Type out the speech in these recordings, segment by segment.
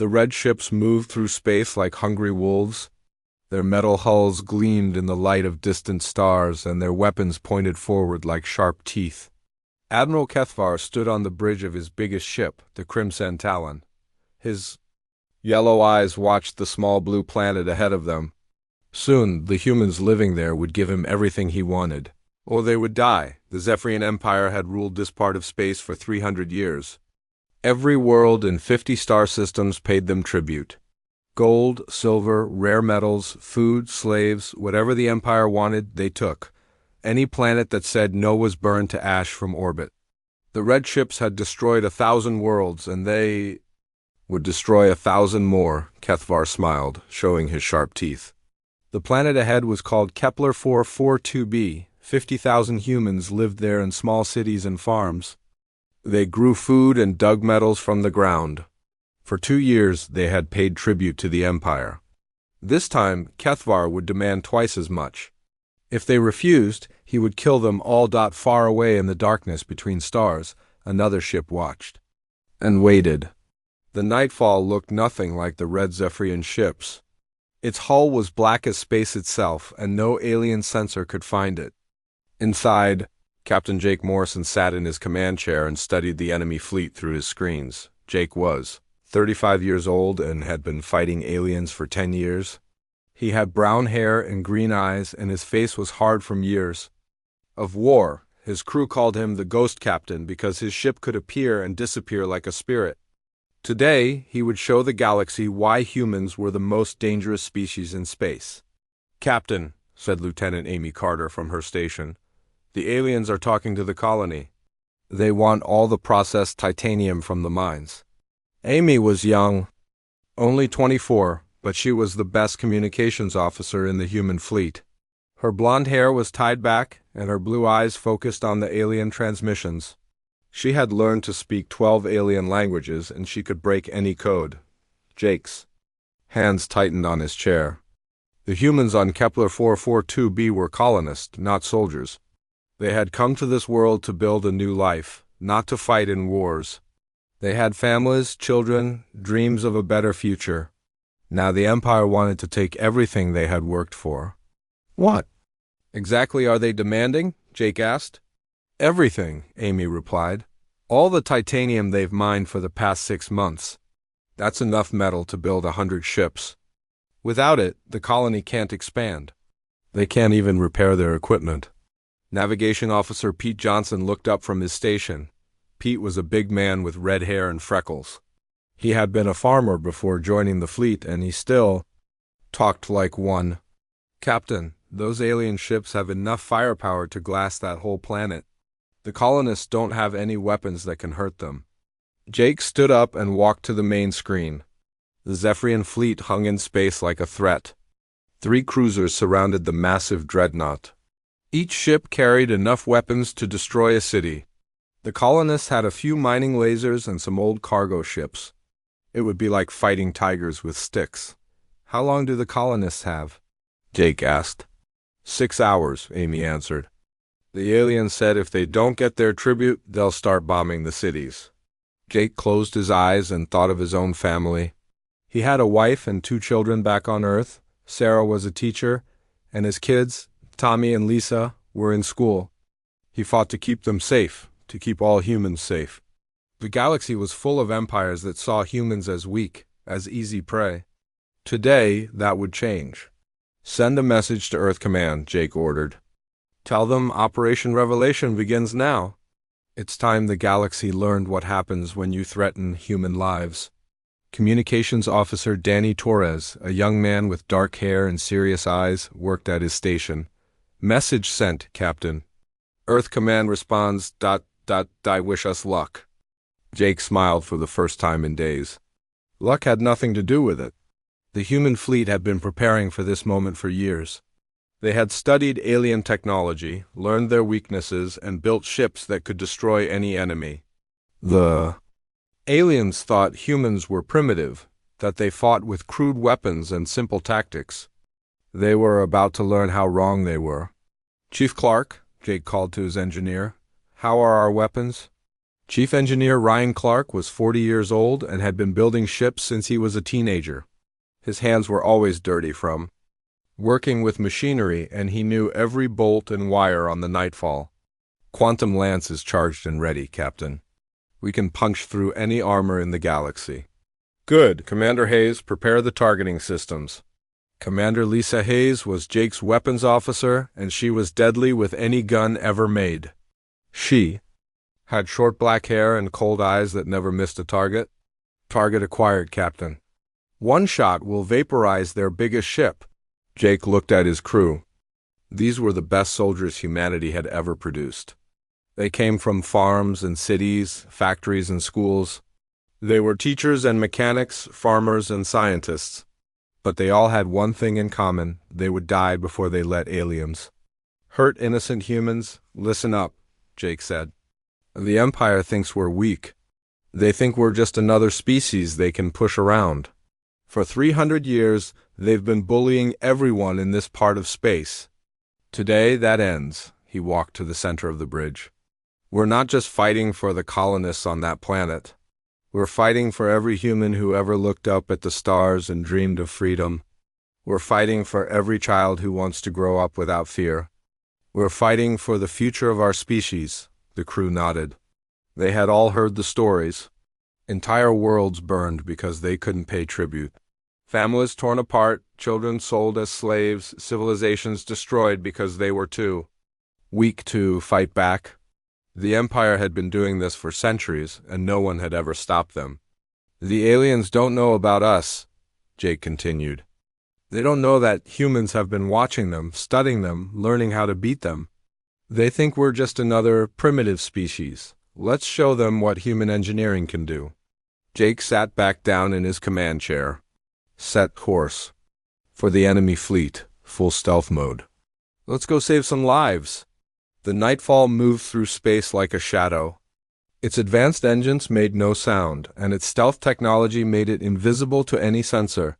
The red ships moved through space like hungry wolves. Their metal hulls gleamed in the light of distant stars, and their weapons pointed forward like sharp teeth. Admiral Kethvar stood on the bridge of his biggest ship, the Crimson Talon. His yellow eyes watched the small blue planet ahead of them. Soon, the humans living there would give him everything he wanted, or they would die. The Zephyrian Empire had ruled this part of space for 300 years. Every world in 50 star systems paid them tribute. Gold, silver, rare metals, food, slaves, whatever the Empire wanted, they took. Any planet that said no was burned to ash from orbit. The red ships had destroyed 1,000 worlds, and they would destroy 1,000 more, Kethvar smiled, showing his sharp teeth. The planet ahead was called Kepler 442b. 50,000 humans lived there in small cities and farms. They grew food and dug metals from the ground. For 2 years, they had paid tribute to the Empire. This time, Kethvar would demand twice as much. If they refused, he would kill them all. Far away in the darkness between stars, another ship watched and waited. The nightfall looked nothing like the red Zephyrian ships. Its hull was black as space itself, and no alien sensor could find it. Inside, Captain Jake Morrison sat in his command chair and studied the enemy fleet through his screens. Jake was 35 years old and had been fighting aliens for 10 years. He had brown hair and green eyes, and his face was hard from years of war. His crew called him the Ghost Captain because his ship could appear and disappear like a spirit. Today, he would show the galaxy why humans were the most dangerous species in space. "Captain," said Lieutenant Amy Carter from her station, "the aliens are talking to the colony. They want all the processed titanium from the mines." Amy was young, only 24, but she was the best communications officer in the human fleet. Her blonde hair was tied back, and her blue eyes focused on the alien transmissions. She had learned to speak 12 alien languages, and she could break any code. Jake's hands tightened on his chair. The humans on Kepler 442b were colonists, not soldiers. They had come to this world to build a new life, not to fight in wars. They had families, children, dreams of a better future. Now the Empire wanted to take everything they had worked for. "What exactly are they demanding?" Jake asked. "Everything," Amy replied. "All the titanium they've mined for the past 6 months. That's enough metal to build 100 ships. Without it, the colony can't expand. They can't even repair their equipment." Navigation Officer Pete Johnson looked up from his station. Pete was a big man with red hair and freckles. He had been a farmer before joining the fleet, and he still talked like one. "Captain, those alien ships have enough firepower to glass that whole planet. The colonists don't have any weapons that can hurt them." Jake stood up and walked to the main screen. The Zephyrian fleet hung in space like a threat. 3 cruisers surrounded the massive dreadnought. Each ship carried enough weapons to destroy a city. The colonists had a few mining lasers and some old cargo ships. It would be like fighting tigers with sticks. "How long do the colonists have?" Jake asked. 6 hours, Amy answered. "The aliens said if they don't get their tribute, they'll start bombing the cities." Jake closed his eyes and thought of his own family. He had a wife and 2 children back on Earth. Sarah was a teacher, and his kids, Tommy and Lisa, were in school. He fought to keep them safe, to keep all humans safe. The galaxy was full of empires that saw humans as weak, as easy prey. Today, that would change. "Send a message to Earth Command," Jake ordered. "Tell them Operation Revelation begins now. It's time the galaxy learned what happens when you threaten human lives." Communications Officer Danny Torres, a young man with dark hair and serious eyes, worked at his station. "Message sent, Captain." Earth Command responds, ... I wish us luck." Jake smiled for the first time in days. Luck had nothing to do with it. The human fleet had been preparing for this moment for years. They had studied alien technology, learned their weaknesses, and built ships that could destroy any enemy. The aliens thought humans were primitive, that they fought with crude weapons and simple tactics. They were about to learn how wrong they were. "Chief Clark," Jake called to his engineer, "how are our weapons?" Chief Engineer Ryan Clark was 40 years old and had been building ships since he was a teenager. His hands were always dirty from working with machinery, and he knew every bolt and wire on the Nightfall. Quantum Lance is charged and ready, Captain. We can punch through any armor in the galaxy. Good. Commander Hayes, prepare the targeting systems. Commander Lisa Hayes was Jake's weapons officer, and she was deadly with any gun ever made. She had short black hair and cold eyes that never missed a target. Target acquired, Captain. One shot will vaporize their biggest ship. Jake looked at his crew. These were the best soldiers humanity had ever produced. They came from farms and cities, factories and schools. They were teachers and mechanics, farmers and scientists. But they all had one thing in common: they would die before they let aliens hurt innocent humans. Listen up, Jake said. The Empire thinks we're weak. They think we're just another species they can push around. For 300 years, they've been bullying everyone in this part of space. Today, that ends. He walked to the center of the bridge. We're not just fighting for the colonists on that planet. We're fighting for every human who ever looked up at the stars and dreamed of freedom. We're fighting for every child who wants to grow up without fear. We're fighting for the future of our species. The crew nodded. They had all heard the stories. Entire worlds burned because they couldn't pay tribute. Families torn apart, children sold as slaves, civilizations destroyed because they were too weak to fight back. The Empire had been doing this for centuries, and no one had ever stopped them. The aliens don't know about us, Jake continued. They don't know that humans have been watching them, studying them, learning how to beat them. They think we're just another primitive species. Let's show them what human engineering can do. Jake sat back down in his command chair. Set course. For the enemy fleet, full stealth mode. Let's go save some lives. The Nightfall moved through space like a shadow. Its advanced engines made no sound, and its stealth technology made it invisible to any sensor.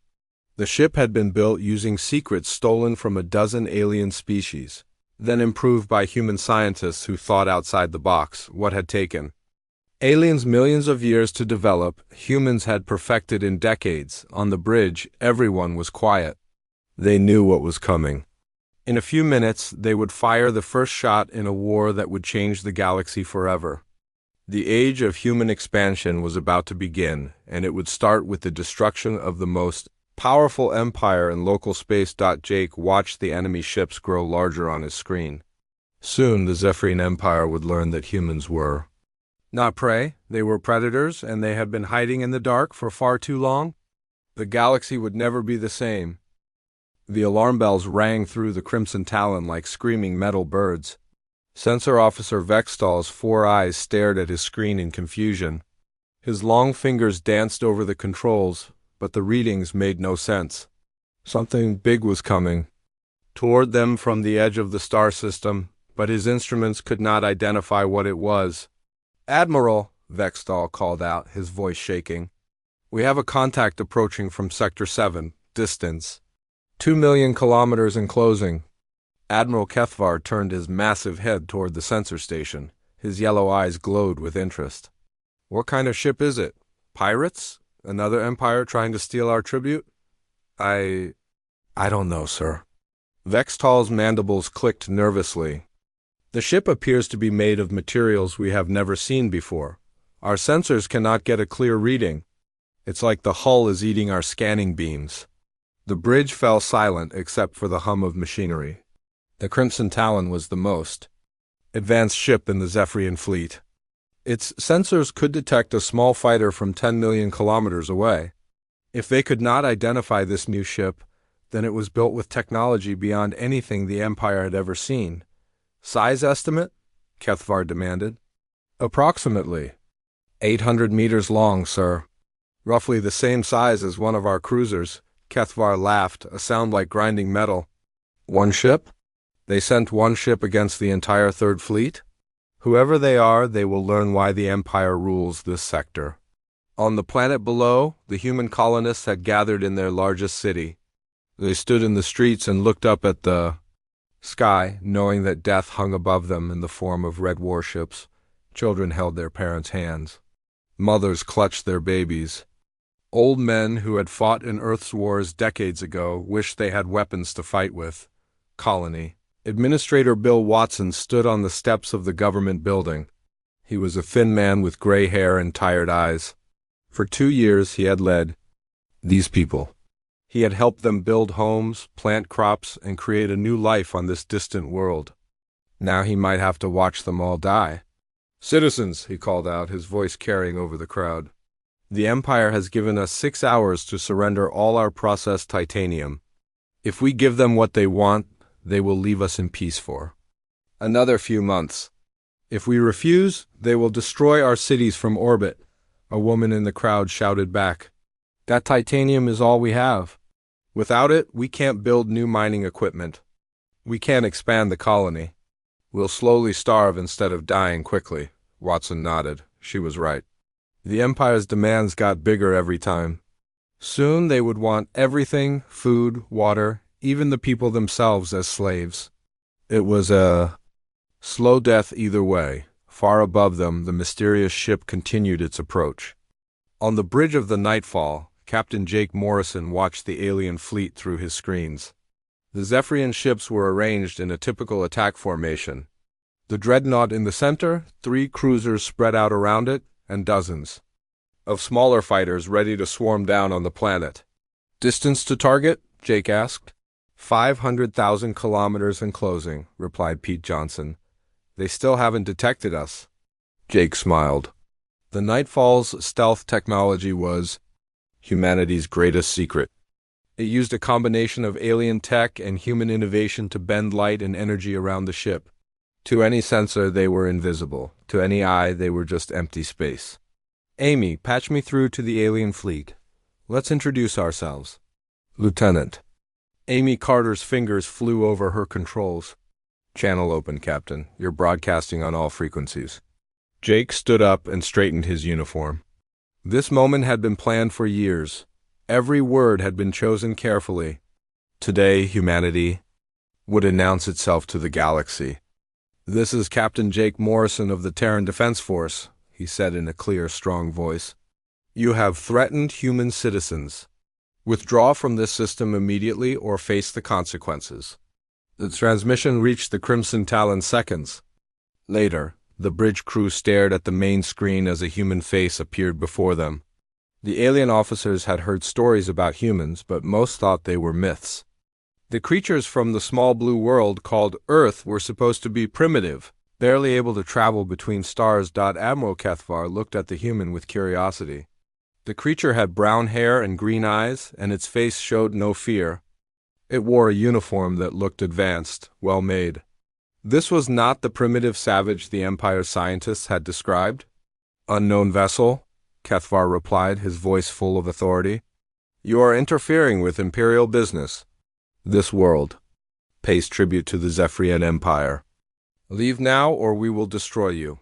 The ship had been built using secrets stolen from a dozen alien species, then improved by human scientists who thought outside the box. What had taken aliens millions of years to develop, humans had perfected in decades. On the bridge, everyone was quiet. They knew what was coming. In a few minutes, they would fire the first shot in a war that would change the galaxy forever. The age of human expansion was about to begin, and it would start with the destruction of the most powerful empire in local space. Jake watched the enemy ships grow larger on his screen. Soon, the Zephyrian Empire would learn that humans were not prey. They were predators, and they had been hiding in the dark for far too long. The galaxy would never be the same. The alarm bells rang through the Crimson Talon like screaming metal birds. Sensor Officer Vextal's 4 eyes stared at his screen in confusion. His long fingers danced over the controls, but the readings made no sense. Something big was coming toward them from the edge of the star system, but his instruments could not identify what it was. "Admiral," Vextal called out, his voice shaking. "We have a contact approaching from Sector 7, distance 2 million kilometers in closing." Admiral Kethvar turned his massive head toward the sensor station. His yellow eyes glowed with interest. "What kind of ship is it? Pirates? Another empire trying to steal our tribute?" I don't know, sir." Vextal's mandibles clicked nervously. "The ship appears to be made of materials we have never seen before. Our sensors cannot get a clear reading. It's like the hull is eating our scanning beams." The bridge fell silent except for the hum of machinery. The Crimson Talon was the most advanced ship in the Zephyrian fleet. Its sensors could detect a small fighter from 10 million kilometers away. If they could not identify this new ship, then it was built with technology beyond anything the Empire had ever seen. "Size estimate?" Kethvar demanded. "Approximately 800 meters long, sir. Roughly the same size as one of our cruisers." Kethvar laughed, a sound like grinding metal. "One ship? They sent one ship against the entire Third Fleet? Whoever they are, they will learn why the Empire rules this sector." On the planet below, the human colonists had gathered in their largest city. They stood in the streets and looked up at the sky, knowing that death hung above them in the form of red warships. Children held their parents' hands. Mothers clutched their babies. Old men who had fought in Earth's wars decades ago wished they had weapons to fight with. Colony. Administrator Bill Watson stood on the steps of the government building. He was a thin man with gray hair and tired eyes. For 2 years he had led these people. He had helped them build homes, plant crops, and create a new life on this distant world. Now he might have to watch them all die. "Citizens," he called out, his voice carrying over the crowd. "The Empire has given us 6 hours to surrender all our processed titanium. If we give them what they want, they will leave us in peace for another few months. If we refuse, they will destroy our cities from orbit." A woman in the crowd shouted back. "That titanium is all we have. Without it, we can't build new mining equipment. We can't expand the colony. We'll slowly starve instead of dying quickly." Watson nodded. She was right. The Empire's demands got bigger every time. Soon they would want everything, food, water, even the people themselves as slaves. It was a slow death either way. Far above them, the mysterious ship continued its approach. On the bridge of the Nightfall, Captain Jake Morrison watched the alien fleet through his screens. The Zephyrian ships were arranged in a typical attack formation. The dreadnought in the center, 3 cruisers spread out around it, and dozens of smaller fighters ready to swarm down on the planet. "Distance to target?" Jake asked. 500,000 kilometers and closing," replied Pete Johnson. "They still haven't detected us." Jake smiled. The Nightfall's stealth technology was humanity's greatest secret. It used a combination of alien tech and human innovation to bend light and energy around the ship. To any sensor, they were invisible. To any eye, they were just empty space. "Amy, patch me through to the alien fleet. Let's introduce ourselves." "Lieutenant." Amy Carter's fingers flew over her controls. "Channel open, Captain. You're broadcasting on all frequencies." Jake stood up and straightened his uniform. This moment had been planned for years. Every word had been chosen carefully. Today, humanity would announce itself to the galaxy. "This is Captain Jake Morrison of the Terran Defense Force," he said in a clear, strong voice. "You have threatened human citizens. Withdraw from this system immediately or face the consequences." The transmission reached the Crimson Talon seconds later. The bridge crew stared at the main screen as a human face appeared before them. The alien officers had heard stories about humans, but most thought they were myths. The creatures from the small blue world called Earth were supposed to be primitive, barely able to travel between stars. Admiral Kethvar looked at the human with curiosity. The creature had brown hair and green eyes, and its face showed no fear. It wore a uniform that looked advanced, well made. This was not the primitive savage the Empire's scientists had described. "Unknown vessel," Kethvar replied, his voice full of authority. "You are interfering with Imperial business. This world pays tribute to the Zephyrian Empire. Leave now or we will destroy you."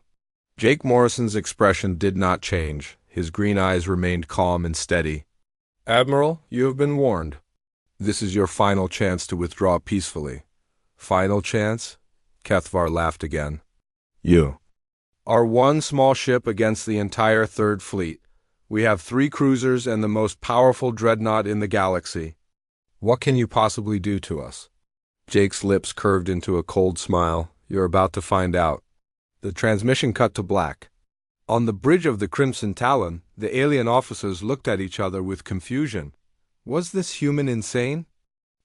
Jake Morrison's expression did not change. His green eyes remained calm and steady. "Admiral, you have been warned. This is your final chance to withdraw peacefully." "Final chance?" Kethvar laughed again. "You are one small ship against the entire Third Fleet. We have 3 cruisers and the most powerful dreadnought in the galaxy. What can you possibly do to us?" Jake's lips curved into a cold smile. "You're about to find out." The transmission cut to black. On the bridge of the Crimson Talon, the alien officers looked at each other with confusion. Was this human insane?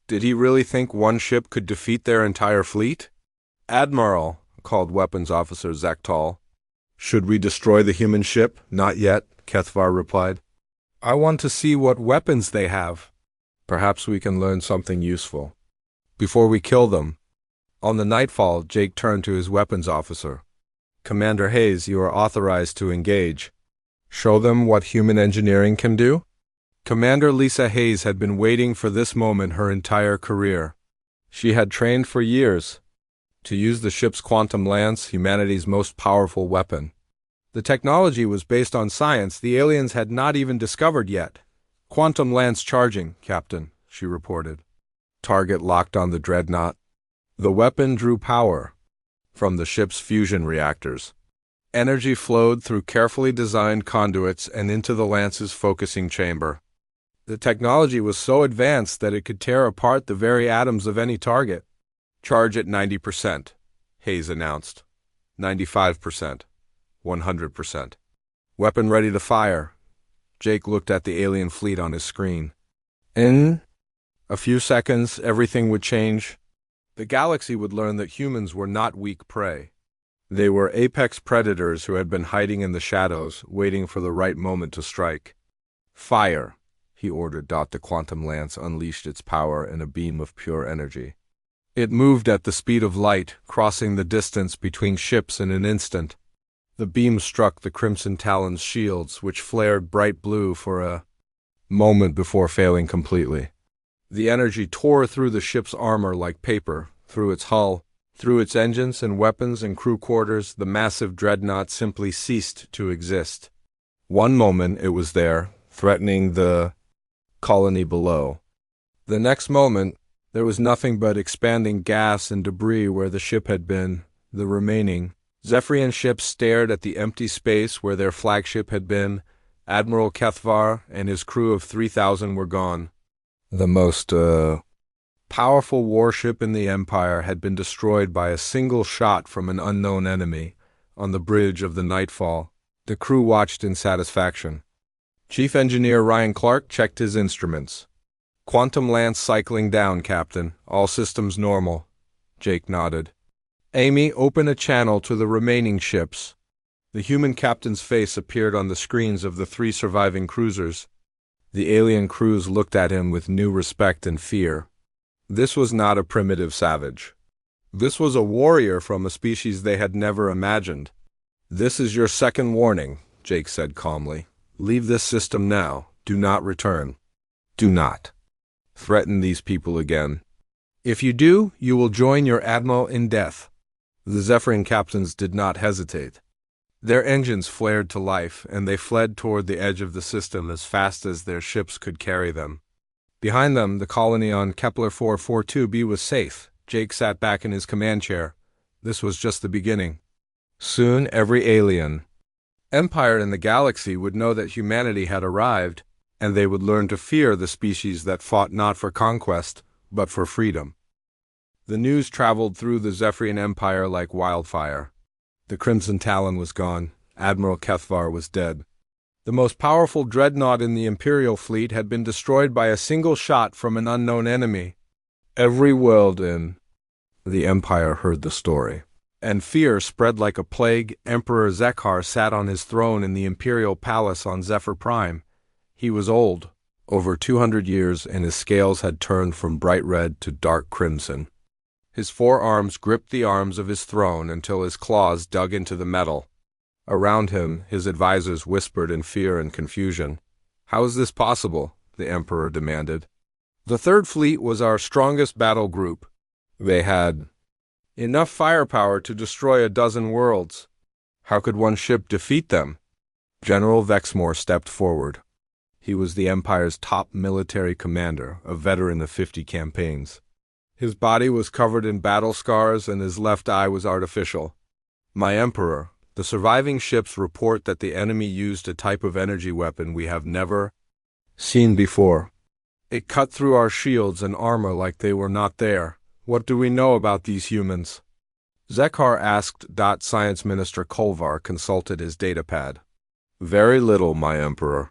Did he really think one ship could defeat their entire fleet? "Admiral," called Weapons Officer Zektal. "Should we destroy the human ship?" "Not yet," Kethvar replied. "I want to see what weapons they have. Perhaps we can learn something useful before we kill them." On the Nightfall, Jake turned to his weapons officer. "Commander Hayes, you are authorized to engage. Show them what human engineering can do." Commander Lisa Hayes had been waiting for this moment her entire career. She had trained for years to use the ship's quantum lance, humanity's most powerful weapon. The technology was based on science the aliens had not even discovered yet. "Quantum lance charging, Captain," she reported. Target locked on the dreadnought. The weapon drew power from the ship's fusion reactors. Energy flowed through carefully designed conduits and into the Lance's focusing chamber. The technology was so advanced that it could tear apart the very atoms of any target. "Charge at 90%, Hayes announced. 95%. 100%. "Weapon ready to fire." Jake looked at the alien fleet on his screen. In a few seconds, everything would change. The galaxy would learn that humans were not weak prey. They were apex predators who had been hiding in the shadows, waiting for the right moment to strike. "Fire," he ordered. The quantum lance unleashed its power in a beam of pure energy. It moved at the speed of light, crossing the distance between ships in an instant. The beam struck the Crimson Talon's shields, which flared bright blue for a moment before failing completely. The energy tore through the ship's armor like paper, through its hull, through its engines and weapons and crew quarters. The massive dreadnought simply ceased to exist. One moment it was there, threatening the colony below. The next moment, there was nothing but expanding gas and debris where the ship had been. The remaining Zephyrian ships stared at the empty space where their flagship had been. Admiral Kethvar and his crew of 3,000 were gone. The most powerful warship in the Empire had been destroyed by a single shot from an unknown enemy. On the bridge of the Nightfall, the crew watched in satisfaction. Chief Engineer Ryan Clark checked his instruments. "Quantum lance cycling down, Captain. All systems normal." Jake nodded. "Amy, open a channel to the remaining ships." The human captain's face appeared on the screens of the 3 surviving cruisers. The alien crews looked at him with new respect and fear. This was not a primitive savage. This was a warrior from a species they had never imagined. "This is your second warning," Jake said calmly. "Leave this system now. Do not return. Do not threaten these people again. If you do, you will join your admiral in death." The Zephyrian captains did not hesitate. Their engines flared to life, and they fled toward the edge of the system as fast as their ships could carry them. Behind them, the colony on Kepler 442b was safe. Jake sat back in his command chair. This was just the beginning. Soon, every alien empire in the galaxy would know that humanity had arrived, and they would learn to fear the species that fought not for conquest, but for freedom. The news traveled through the Zephyrian Empire like wildfire. The Crimson Talon was gone. Admiral Kethvar was dead. The most powerful dreadnought in the Imperial fleet had been destroyed by a single shot from an unknown enemy. Every world in the Empire heard the story, and fear spread like a plague. Emperor Zekhar sat on his throne in the Imperial Palace on Zephyr Prime. He was old, over 200 years, and his scales had turned from bright red to dark crimson. His forearms gripped the arms of his throne until his claws dug into the metal. Around him, his advisors whispered in fear and confusion. "How is this possible?" the Emperor demanded. "The Third Fleet was our strongest battle group. They had enough firepower to destroy a dozen worlds. How could one ship defeat them?" General Vexmore stepped forward. He was the Empire's top military commander, a veteran of 50 campaigns. His body was covered in battle scars and his left eye was artificial. "My Emperor, the surviving ships report that the enemy used a type of energy weapon we have never seen before. It cut through our shields and armor like they were not there. What do we know about these humans?" Zekhar asked. Science Minister Kolvar consulted his datapad. "Very little, my Emperor.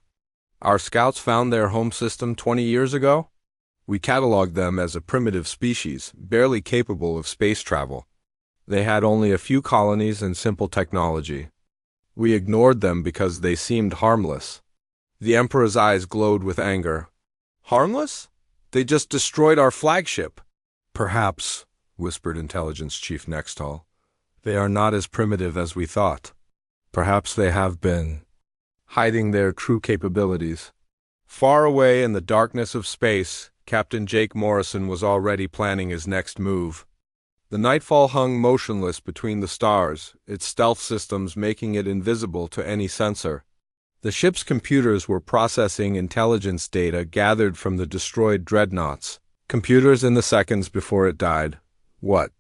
Our scouts found their home system 20 years ago. We cataloged them as a primitive species, barely capable of space travel. They had only a few colonies and simple technology. We ignored them because they seemed harmless." The Emperor's eyes glowed with anger. "Harmless? They just destroyed our flagship." "Perhaps," whispered Intelligence Chief Nextall. "They are not as primitive as we thought. Perhaps they have been hiding their true capabilities." Far away in the darkness of space, Captain Jake Morrison was already planning his next move. The Nightfall hung motionless between the stars, its stealth systems making it invisible to any sensor. The ship's computers were processing intelligence data gathered from the destroyed dreadnoughts. Computers in the seconds before it died. What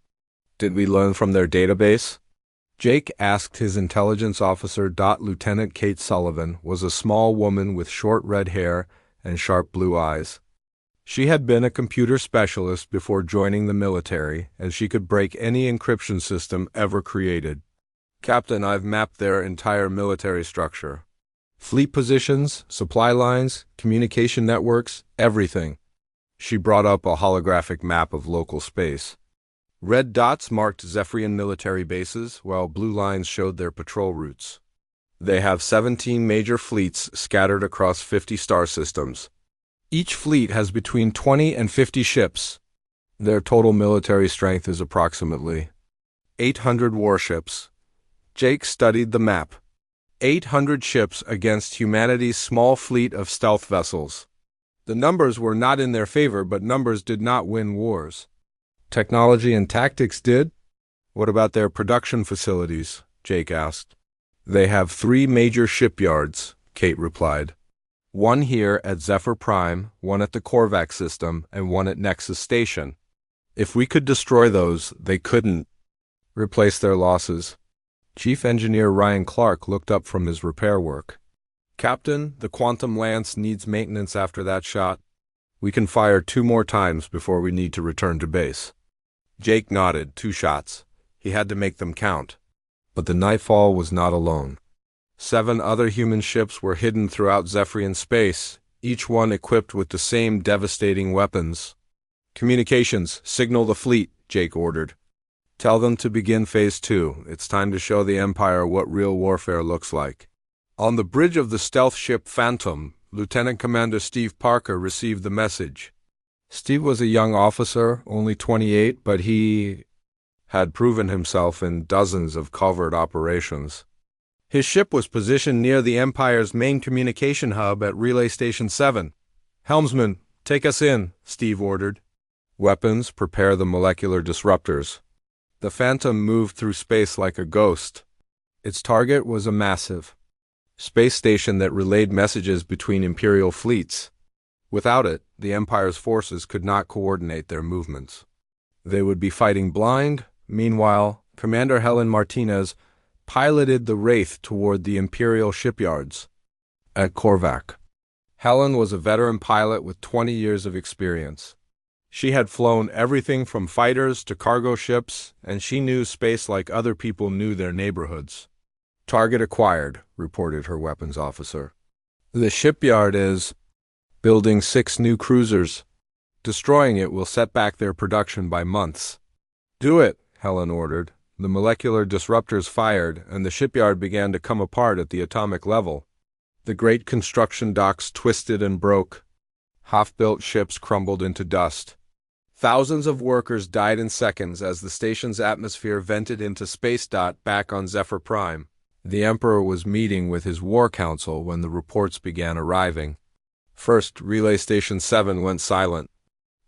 did we learn from their database? Jake asked his intelligence officer. Lieutenant Kate Sullivan was a small woman with short red hair and sharp blue eyes. She had been a computer specialist before joining the military, and she could break any encryption system ever created. Captain, I've mapped their entire military structure. Fleet positions, supply lines, communication networks, everything. She brought up a holographic map of local space. Red dots marked Zephyrian military bases, while blue lines showed their patrol routes. They have 17 major fleets scattered across 50 star systems. Each fleet has between 20 and 50 ships. Their total military strength is approximately 800 warships. Jake studied the map. 800 ships against humanity's small fleet of stealth vessels. The numbers were not in their favor, but numbers did not win wars. Technology and tactics did? What about their production facilities? Jake asked. They have 3 major shipyards, Kate replied. One here at Zephyr Prime, one at the Korvac system, and one at Nexus Station. If we could destroy those, they couldn't replace their losses. Chief Engineer Ryan Clark looked up from his repair work. Captain, the Quantum Lance needs maintenance after that shot. We can fire 2 more times before we need to return to base. Jake nodded. 2 shots. He had to make them count. But the Nightfall was not alone. 7 other human ships were hidden throughout Zephyrian space, each one equipped with the same devastating weapons. Communications, signal the fleet, Jake ordered. Tell them to begin Phase 2. It's time to show the Empire what real warfare looks like. On the bridge of the stealth ship Phantom, Lieutenant Commander Steve Parker received the message. Steve was a young officer, only 28, but he had proven himself in dozens of covert operations. His ship was positioned near the Empire's main communication hub at Relay Station 7. Helmsman, take us in, Steve ordered. Weapons, prepare the molecular disruptors. The Phantom moved through space like a ghost. Its target was a massive space station that relayed messages between Imperial fleets. Without it, the Empire's forces could not coordinate their movements. They would be fighting blind. Meanwhile, Commander Helen Martinez piloted the Wraith toward the Imperial shipyards at Korvac. Helen was a veteran pilot with 20 years of experience. She had flown everything from fighters to cargo ships, and she knew space like other people knew their neighborhoods. Target acquired, reported her weapons officer. The shipyard is building 6 new cruisers. Destroying it will set back their production by months. Do it, Helen ordered. The molecular disruptors fired, and the shipyard began to come apart at the atomic level. The great construction docks twisted and broke. Half-built ships crumbled into dust. Thousands of workers died in seconds as the station's atmosphere vented into space. Back on Zephyr Prime, the Emperor was meeting with his war council when the reports began arriving. First, Relay Station 7 went silent.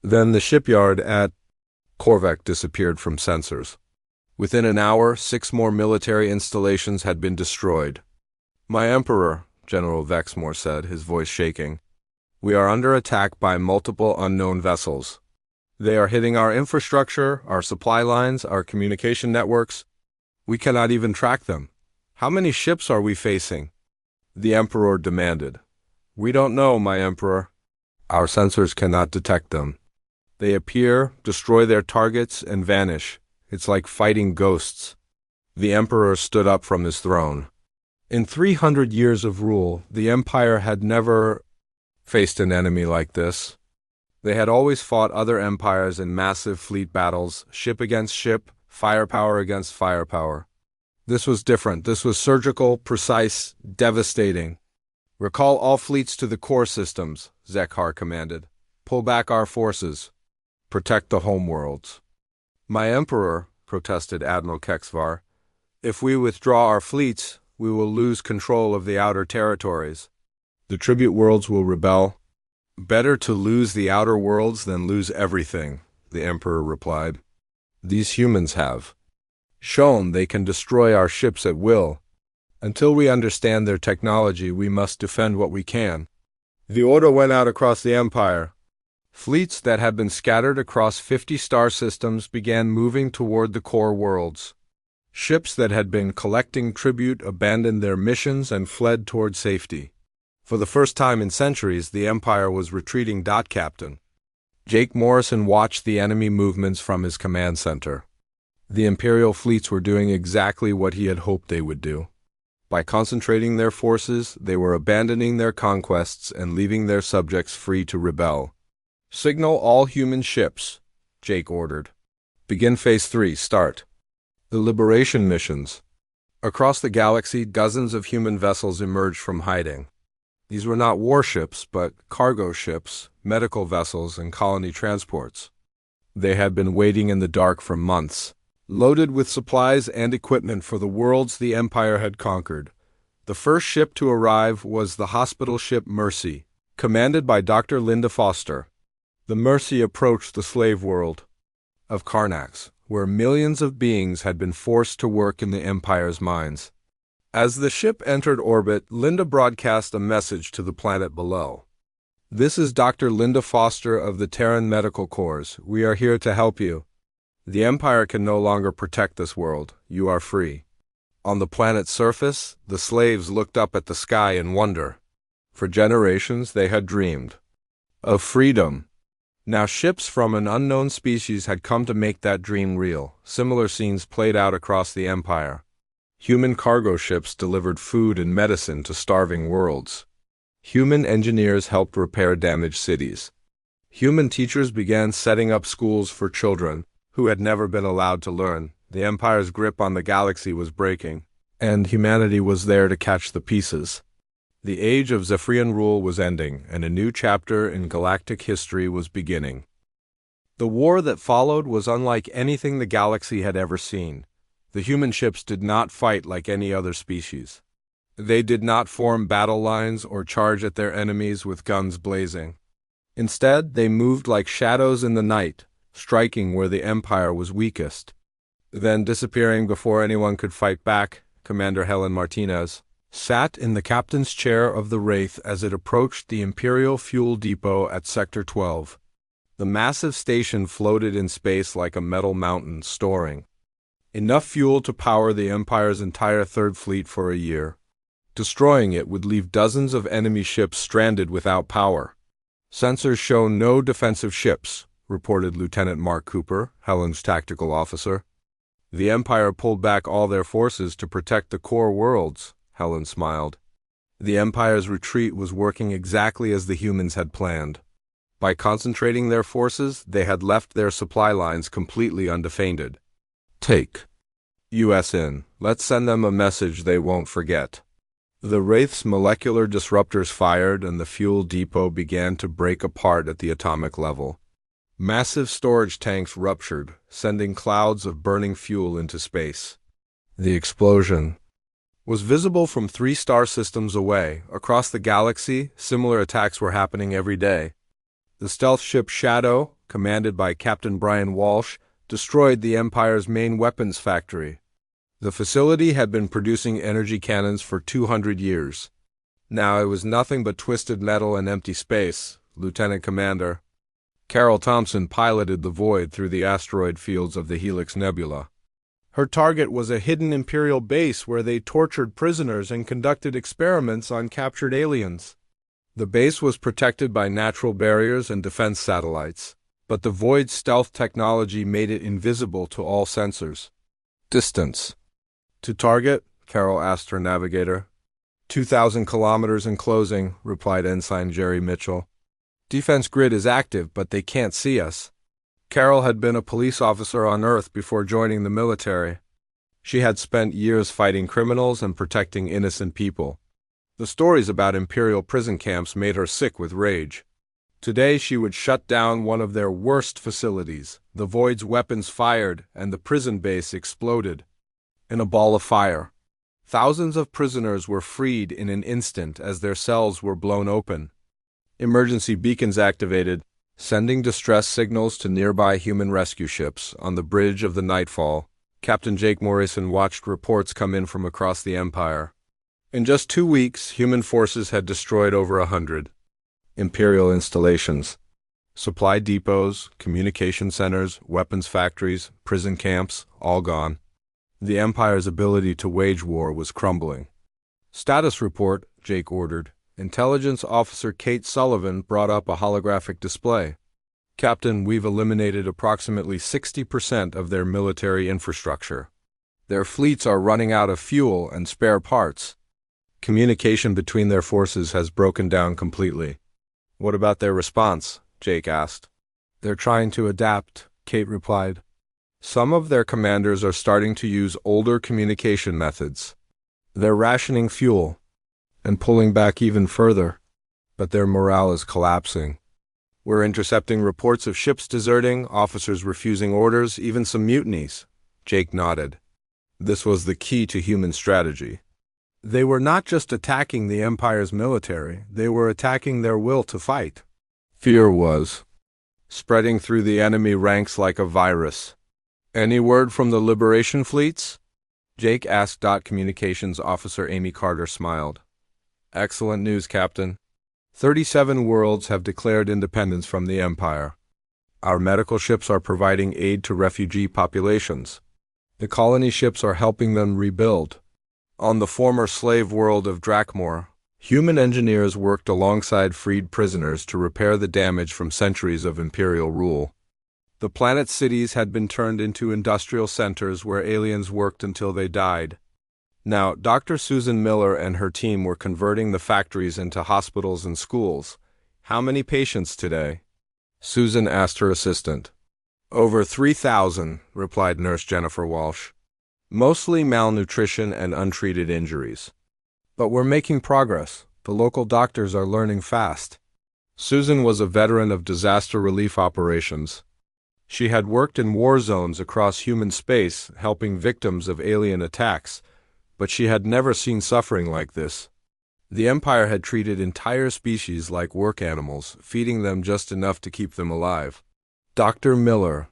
Then the shipyard at Korvac disappeared from sensors. Within an hour, 6 more military installations had been destroyed. My Emperor, General Vexmore said, his voice shaking. We are under attack by multiple unknown vessels. They are hitting our infrastructure, our supply lines, our communication networks. We cannot even track them. How many ships are we facing? The Emperor demanded. We don't know, my Emperor. Our sensors cannot detect them. They appear, destroy their targets, and vanish. It's like fighting ghosts. The Emperor stood up from his throne. In 300 years of rule, the Empire had never faced an enemy like this. They had always fought other empires in massive fleet battles, ship against ship, firepower against firepower. This was different. This was surgical, precise, devastating. Recall all fleets to the core systems, Zekhar commanded. Pull back our forces. Protect the homeworlds. My Emperor, protested Admiral Kexvar, if we withdraw our fleets, we will lose control of the outer territories. The tribute worlds will rebel. Better to lose the outer worlds than lose everything, the Emperor replied. These humans have shown they can destroy our ships at will. Until we understand their technology, we must defend what we can. The order went out across the Empire. Fleets that had been scattered across 50 star systems began moving toward the core worlds. Ships that had been collecting tribute abandoned their missions and fled toward safety. For the first time in centuries, the Empire was retreating. Captain Jake Morrison watched the enemy movements from his command center. The Imperial fleets were doing exactly what he had hoped they would do. By concentrating their forces, they were abandoning their conquests and leaving their subjects free to rebel. Signal all human ships, Jake ordered. Begin Phase 3, start. The liberation missions. Across the galaxy, dozens of human vessels emerged from hiding. These were not warships, but cargo ships, medical vessels, and colony transports. They had been waiting in the dark for months, loaded with supplies and equipment for the worlds the Empire had conquered. The first ship to arrive was the hospital ship Mercy, commanded by Dr. Linda Foster. The Mercy approached the slave world of Karnax, where millions of beings had been forced to work in the Empire's mines. As the ship entered orbit, Linda broadcast a message to the planet below. "This is Dr. Linda Foster of the Terran Medical Corps. We are here to help you. The Empire can no longer protect this world. You are free." On the planet's surface, the slaves looked up at the sky in wonder. For generations, they had dreamed of freedom. Now ships from an unknown species had come to make that dream real. Similar scenes played out across the Empire. Human cargo ships delivered food and medicine to starving worlds. Human engineers helped repair damaged cities. Human teachers began setting up schools for children who had never been allowed to learn. The Empire's grip on the galaxy was breaking, and humanity was there to catch the pieces. The age of Zephyrian rule was ending, and a new chapter in galactic history was beginning. The war that followed was unlike anything the galaxy had ever seen. The human ships did not fight like any other species. They did not form battle lines or charge at their enemies with guns blazing. Instead, they moved like shadows in the night, striking where the Empire was weakest, then disappearing before anyone could fight back. Commander Helen Martinez sat in the captain's chair of the Wraith as it approached the Imperial fuel depot at Sector 12. The massive station floated in space like a metal mountain, storing enough fuel to power the Empire's entire Third Fleet for a year. Destroying it would leave dozens of enemy ships stranded without power. "Sensors show no defensive ships," reported Lieutenant Mark Cooper, Helen's tactical officer. "The Empire pulled back all their forces to protect the core worlds," Helen smiled. The Empire's retreat was working exactly as the humans had planned. By concentrating their forces, they had left their supply lines completely undefended. "Take US in. Let's send them a message they won't forget." The Wraith's molecular disruptors fired, and the fuel depot began to break apart at the atomic level. Massive storage tanks ruptured, sending clouds of burning fuel into space. The explosion was visible from 3 star systems away. Across the galaxy, similar attacks were happening every day. The stealth ship Shadow, commanded by Captain Brian Walsh, destroyed the Empire's main weapons factory. The facility had been producing energy cannons for 200 years. Now it was nothing but twisted metal and empty space. Lieutenant Commander Carol Thompson piloted the Void through the asteroid fields of the Helix Nebula. Her target was a hidden Imperial base where they tortured prisoners and conducted experiments on captured aliens. The base was protected by natural barriers and defense satellites, but the Void's stealth technology made it invisible to all sensors. "Distance to target?" Carol asked her navigator. 2,000 kilometers in closing," replied Ensign Jerry Mitchell. "Defense grid is active, but they can't see us." Carol had been a police officer on Earth before joining the military. She had spent years fighting criminals and protecting innocent people. The stories about Imperial prison camps made her sick with rage. Today she would shut down one of their worst facilities. The Void's weapons fired, and the prison base exploded in a ball of fire. Thousands of prisoners were freed in an instant as their cells were blown open. Emergency beacons activated, sending distress signals to nearby human rescue ships. On the bridge of the Nightfall, Captain Jake Morrison watched reports come in from across the Empire. In just 2 weeks, human forces had destroyed over 100 Imperial installations. Supply depots, communication centers, weapons factories, prison camps, all gone. The Empire's ability to wage war was crumbling. Status report, Jake ordered. Intelligence Officer Kate Sullivan brought up a holographic display. Captain, we've eliminated approximately 60% of their military infrastructure. Their fleets are running out of fuel and spare parts. Communication between their forces has broken down completely. What about their response? Jake asked. They're trying to adapt, Kate replied. Some of their commanders are starting to use older communication methods. They're rationing fuel and pulling back even further, but their morale is collapsing. We're intercepting reports of ships deserting, officers refusing orders, even some mutinies. Jake nodded. This was the key to human strategy. They were not just attacking the Empire's military, they were attacking their will to fight. Fear was spreading through the enemy ranks like a virus. Any word from the liberation fleets? Jake asked. Communications Officer Amy Carter smiled. Excellent news, Captain. 37 worlds have declared independence from the Empire. Our medical ships are providing aid to refugee populations. The colony ships are helping them rebuild. On the former slave world of Drakmor, human engineers worked alongside freed prisoners to repair the damage from centuries of imperial rule. The planet's cities had been turned into industrial centers where aliens worked until they died. Now, Dr. Susan Miller and her team were converting the factories into hospitals and schools. How many patients today? Susan asked her assistant. Over 3,000, replied Nurse Jennifer Walsh. Mostly malnutrition and untreated injuries. But we're making progress. The local doctors are learning fast. Susan was a veteran of disaster relief operations. She had worked in war zones across human space, helping victims of alien attacks, but she had never seen suffering like this. The Empire had treated entire species like work animals, feeding them just enough to keep them alive. Dr. Miller,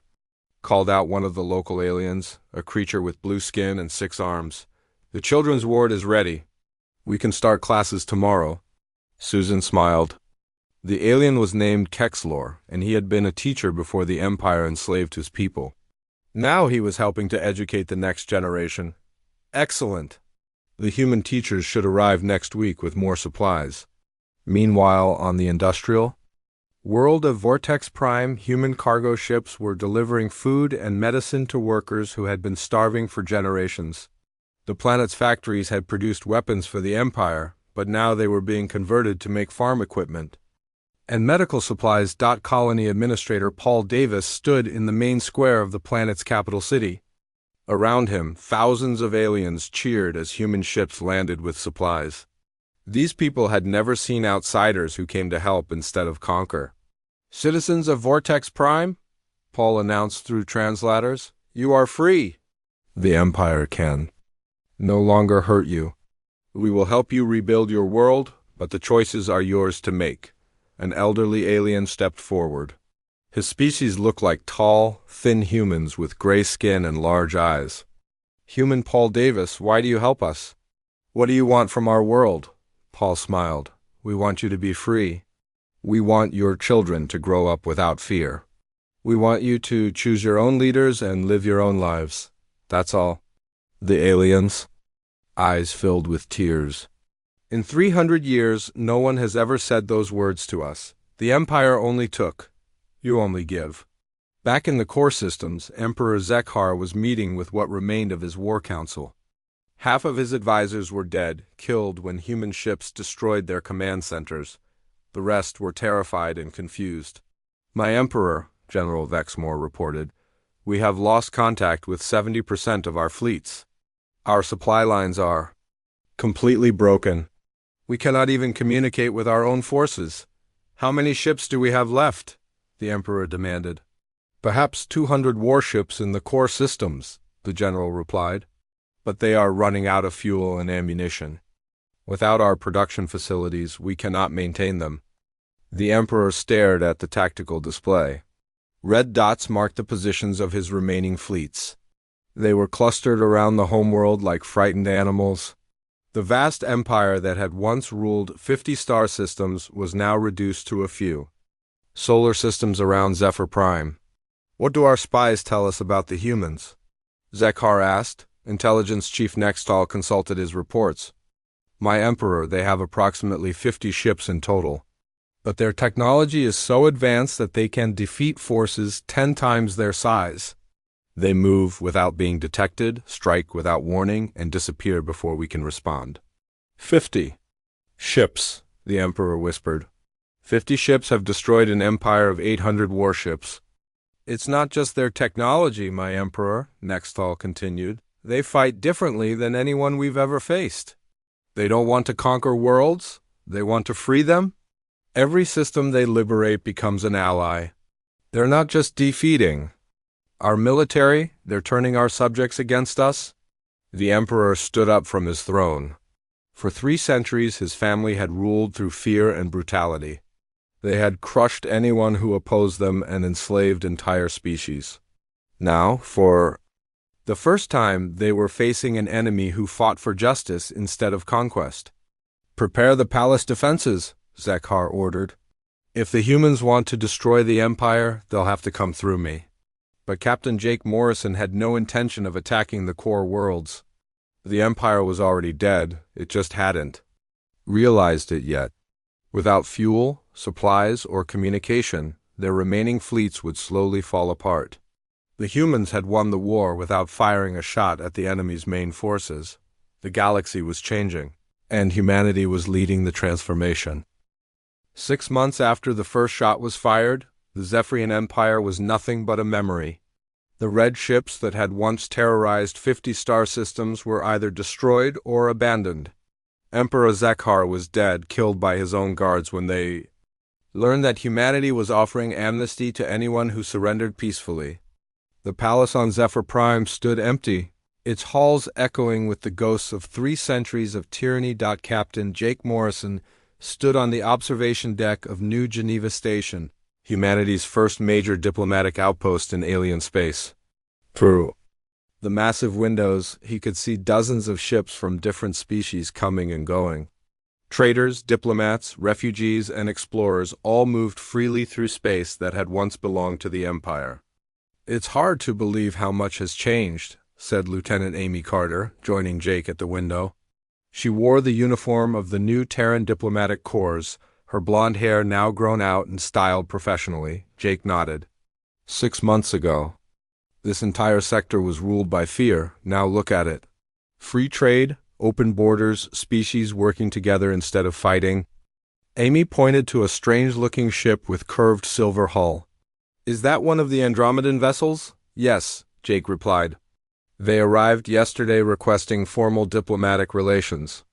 called out one of the local aliens, a creature with blue skin and 6 arms. The children's ward is ready. We can start classes tomorrow. Susan smiled. The alien was named Kexlor, and he had been a teacher before the Empire enslaved his people. Now he was helping to educate the next generation. Excellent. The human teachers should arrive next week with more supplies. Meanwhile, on the industrial world of Vortex Prime, human cargo ships were delivering food and medicine to workers who had been starving for generations. The planet's factories had produced weapons for the Empire, but now they were being converted to make farm equipment and medical supplies. Colony Administrator Paul Davis stood in the main square of the planet's capital city. Around him, thousands of aliens cheered as human ships landed with supplies. These people had never seen outsiders who came to help instead of conquer. Citizens of Vortex Prime, Paul announced through translators, you are free. The Empire can no longer hurt you. We will help you rebuild your world, but the choices are yours to make. An elderly alien stepped forward. His species looked like tall, thin humans with gray skin and large eyes. Human Paul Davis, why do you help us? What do you want from our world? Paul smiled. We want you to be free. We want your children to grow up without fear. We want you to choose your own leaders and live your own lives. That's all. The aliens, eyes filled with tears. In 300 years, no one has ever said those words to us. The Empire only took. You only give. Back in the core systems, Emperor Zekhar was meeting with what remained of his war council. Half of his advisors were dead, killed when human ships destroyed their command centers. The rest were terrified and confused. My Emperor, General Vexmore reported, we have lost contact with 70% of our fleets. Our supply lines are completely broken. We cannot even communicate with our own forces. How many ships do we have left? The Emperor demanded. Perhaps 200 warships in the core systems, the general replied. But they are running out of fuel and ammunition. Without our production facilities, we cannot maintain them. The Emperor stared at the tactical display. Red dots marked the positions of his remaining fleets. They were clustered around the homeworld like frightened animals. The vast empire that had once ruled 50 star systems was now reduced to a few. Solar systems around Zephyr Prime. What do our spies tell us about the humans? Zekhar asked. Intelligence Chief Nextall consulted his reports. My Emperor, they have approximately 50 ships in total. But their technology is so advanced that they can defeat forces 10 times their size. They move without being detected, strike without warning, and disappear before we can respond. 50 ships, the Emperor whispered. 50 ships have destroyed an empire of 800 warships. It's not just their technology, my Emperor, Nextall continued. They fight differently than anyone we've ever faced. They don't want to conquer worlds. They want to free them. Every system they liberate becomes an ally. They're not just defeating our military, they're turning our subjects against us. The Emperor stood up from his throne. For 3 centuries, his family had ruled through fear and brutality. They had crushed anyone who opposed them and enslaved entire species. Now, for the first time, they were facing an enemy who fought for justice instead of conquest. Prepare the palace defenses, Zekhar ordered. If the humans want to destroy the Empire, they'll have to come through me. But Captain Jake Morrison had no intention of attacking the core worlds. The Empire was already dead, it just hadn't realized it yet. Without fuel, supplies, or communication, their remaining fleets would slowly fall apart. The humans had won the war without firing a shot at the enemy's main forces. The galaxy was changing, and humanity was leading the transformation. 6 months after the first shot was fired, the Zephyrian Empire was nothing but a memory. The red ships that had once terrorized 50 star systems were either destroyed or abandoned. Emperor Zekhar was dead, killed by his own guards when they learned that humanity was offering amnesty to anyone who surrendered peacefully. The palace on Zephyr Prime stood empty, its halls echoing with the ghosts of 3 centuries of tyranny. Captain Jake Morrison stood on the observation deck of New Geneva Station, humanity's first major diplomatic outpost in alien space. Through the massive windows, he could see dozens of ships from different species coming and going. Traders, diplomats, refugees, and explorers all moved freely through space that had once belonged to the Empire. It's hard to believe how much has changed, said Lieutenant Amy Carter, joining Jake at the window. She wore the uniform of the new Terran Diplomatic Corps, her blonde hair now grown out and styled professionally. Jake nodded. 6 months ago. This entire sector was ruled by fear. Now look at it. Free trade, open borders, species working together instead of fighting. Amy pointed to a strange-looking ship with curved silver hull. Is that one of the Andromedan vessels? Yes, Jake replied. They arrived yesterday requesting formal diplomatic relations.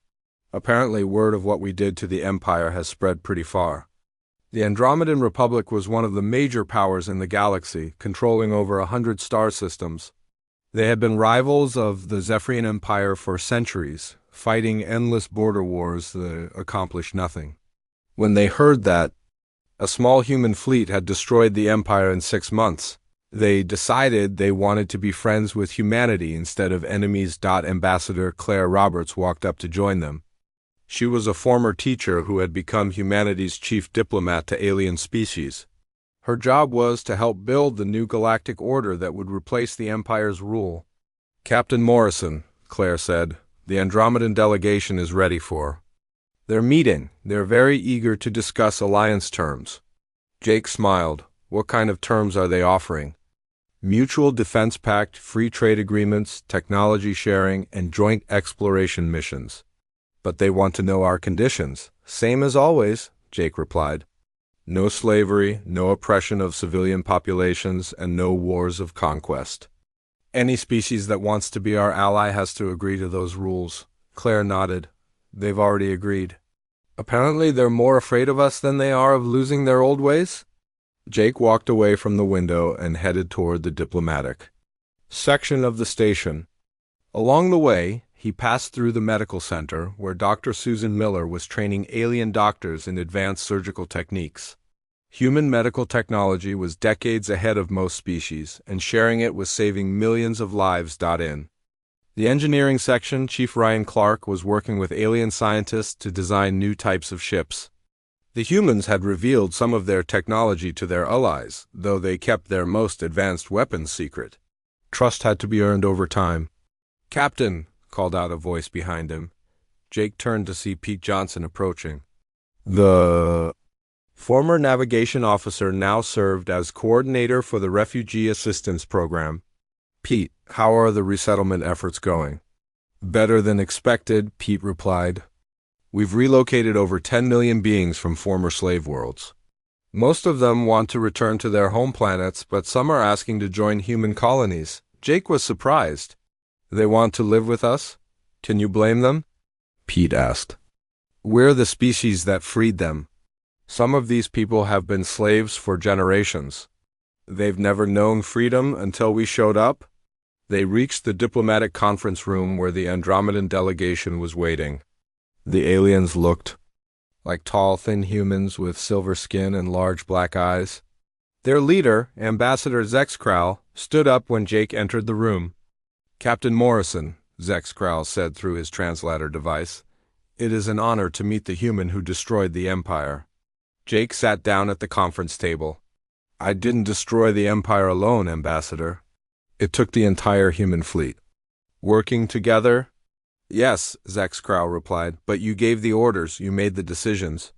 Apparently word of what we did to the Empire has spread pretty far. The Andromedan Republic was one of the major powers in the galaxy, controlling over 100 star systems. They had been rivals of the Zephyrian Empire for centuries, fighting endless border wars that accomplished nothing. When they heard that a small human fleet had destroyed the Empire in 6 months, they decided they wanted to be friends with humanity instead of enemies. Ambassador Claire Roberts walked up to join them. She was a former teacher who had become humanity's chief diplomat to alien species. Her job was to help build the new galactic order that would replace the Empire's rule. Captain Morrison, Claire said, the Andromedan delegation is ready for. They're meeting. They're very eager to discuss alliance terms. Jake smiled. What kind of terms are they offering? Mutual defense pact, free trade agreements, technology sharing, and joint exploration missions. But they want to know our conditions. Same as always, Jake replied. No slavery, no oppression of civilian populations, and no wars of conquest. Any species that wants to be our ally has to agree to those rules. Claire nodded. They've already agreed. Apparently they're more afraid of us than they are of losing their old ways? Jake walked away from the window and headed toward the diplomatic section of the station. Along the way, he passed through the medical center, where Dr. Susan Miller was training alien doctors in advanced surgical techniques. Human medical technology was decades ahead of most species, and sharing it was saving millions of lives. In the engineering section, Chief Ryan Clark was working with alien scientists to design new types of ships. The humans had revealed some of their technology to their allies, though they kept their most advanced weapons secret. Trust had to be earned over time. "Captain," called out a voice behind him. Jake turned to see Pete Johnson approaching. The former navigation officer now served as coordinator for the Refugee Assistance Program. "Pete, how are the resettlement efforts going?" "Better than expected," Pete replied. "We've relocated over 10 million beings from former slave worlds. Most of them want to return to their home planets, but some are asking to join human colonies." Jake was surprised. "They want to live with us? Can you blame them?" Pete asked. "We're the species that freed them. Some of these people have been slaves for generations. They've never known freedom until we showed up." They reached the diplomatic conference room where the Andromedan delegation was waiting. The aliens looked like tall, thin humans with silver skin and large black eyes. Their leader, Ambassador Zexkral, stood up when Jake entered the room. "Captain Morrison," Zexkral said through his translator device, "it is an honor to meet the human who destroyed the Empire." Jake sat down at the conference table. "I didn't destroy the Empire alone, Ambassador. It took the entire human fleet." "Working together?" "Yes," Zexkral replied, "but you gave the orders, you made the decisions.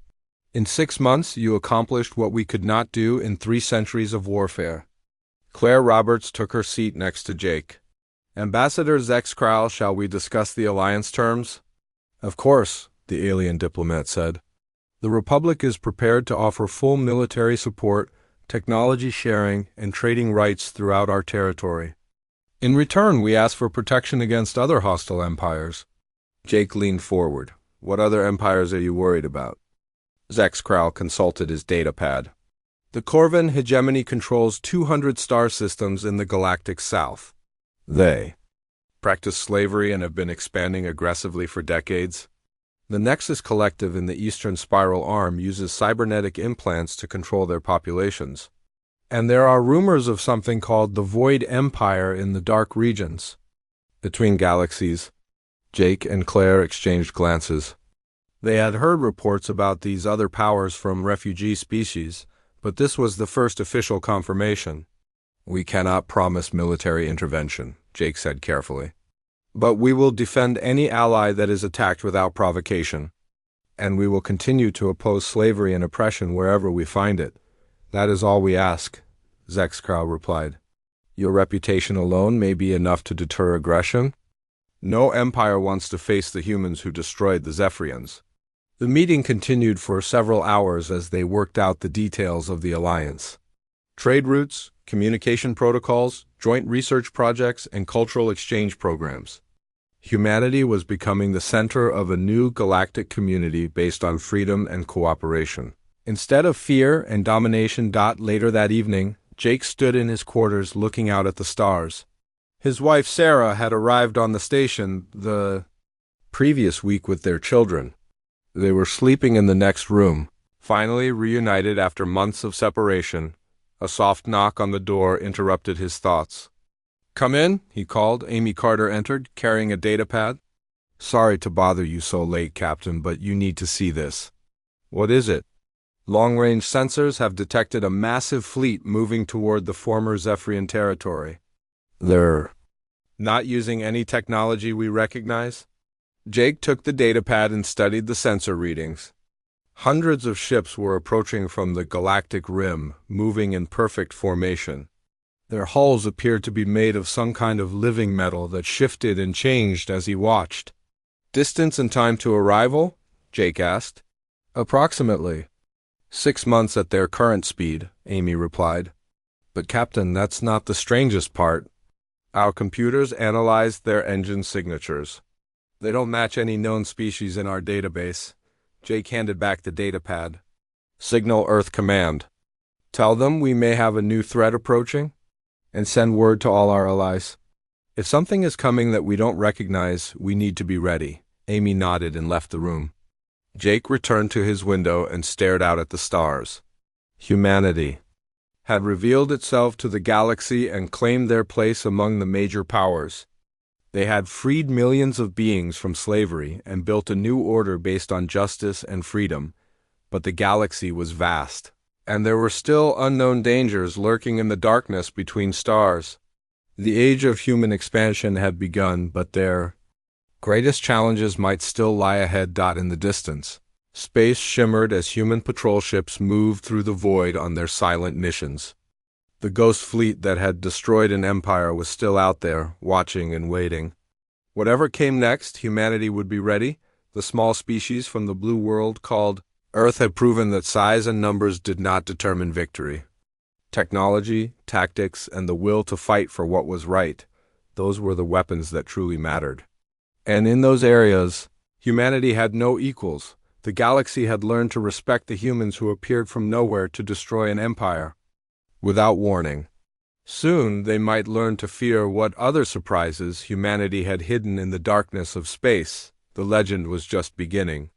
In 6 months, you accomplished what we could not do in 3 centuries of warfare." Claire Roberts took her seat next to Jake. "Ambassador Zexkral, shall we discuss the alliance terms?" "Of course," the alien diplomat said. "The Republic is prepared to offer full military support, technology sharing, and trading rights throughout our territory. In return, we ask for protection against other hostile empires." Jake leaned forward. "What other empires are you worried about?" Zexkral consulted his datapad. "The Corvin hegemony controls 200 star systems in the galactic south. They practice slavery and have been expanding aggressively for decades. The Nexus Collective in the Eastern Spiral Arm uses cybernetic implants to control their populations. And there are rumors of something called the Void Empire in the dark regions." Between galaxies, Jake and Claire exchanged glances. They had heard reports about these other powers from refugee species, but this was the first official confirmation. "We cannot promise military intervention," Jake said carefully. "But we will defend any ally that is attacked without provocation. And we will continue to oppose slavery and oppression wherever we find it. That is all we ask," Zexkral replied. "Your reputation alone may be enough to deter aggression. No empire wants to face the humans who destroyed the Zephyrians." The meeting continued for several hours as they worked out the details of the alliance. Trade routes, communication protocols, joint research projects, and cultural exchange programs. Humanity was becoming the center of a new galactic community based on freedom and cooperation. Instead of fear and domination. Later that evening, Jake stood in his quarters looking out at the stars. His wife Sarah had arrived on the station the previous week with their children. They were sleeping in the next room. Finally reunited after months of separation, a soft knock on the door interrupted his thoughts. "Come in," he called. Amy Carter entered, carrying a datapad. "Sorry to bother you so late, Captain, but you need to see this." "What is it?" "Long-range sensors have detected a massive fleet moving toward the former Zephyrian territory. They're not using any technology we recognize." Jake took the datapad and studied the sensor readings. Hundreds of ships were approaching from the galactic rim, moving in perfect formation. Their hulls appeared to be made of some kind of living metal that shifted and changed as he watched. "Distance and time to arrival?" Jake asked. "Approximately 6 months at their current speed," Amy replied. "But Captain, that's not the strangest part. Our computers analyzed their engine signatures. They don't match any known species in our database." Jake handed back the datapad. "Signal Earth Command. Tell them we may have a new threat approaching, and send word to all our allies. If something is coming that we don't recognize, we need to be ready." Amy nodded and left the room. Jake returned to his window and stared out at the stars. Humanity had revealed itself to the galaxy and claimed their place among the major powers. They had freed millions of beings from slavery and built a new order based on justice and freedom, but the galaxy was vast, and there were still unknown dangers lurking in the darkness between stars. The age of human expansion had begun, but their greatest challenges might still lie ahead. In the distance, space shimmered as human patrol ships moved through the void on their silent missions. The ghost fleet that had destroyed an empire was still out there, watching and waiting. Whatever came next, humanity would be ready. The small species from the blue world called Earth had proven that size and numbers did not determine victory. Technology, tactics, and the will to fight for what was right, those were the weapons that truly mattered. And in those areas, humanity had no equals. The galaxy had learned to respect the humans who appeared from nowhere to destroy an empire without warning. Soon they might learn to fear what other surprises humanity had hidden in the darkness of space. The legend was just beginning.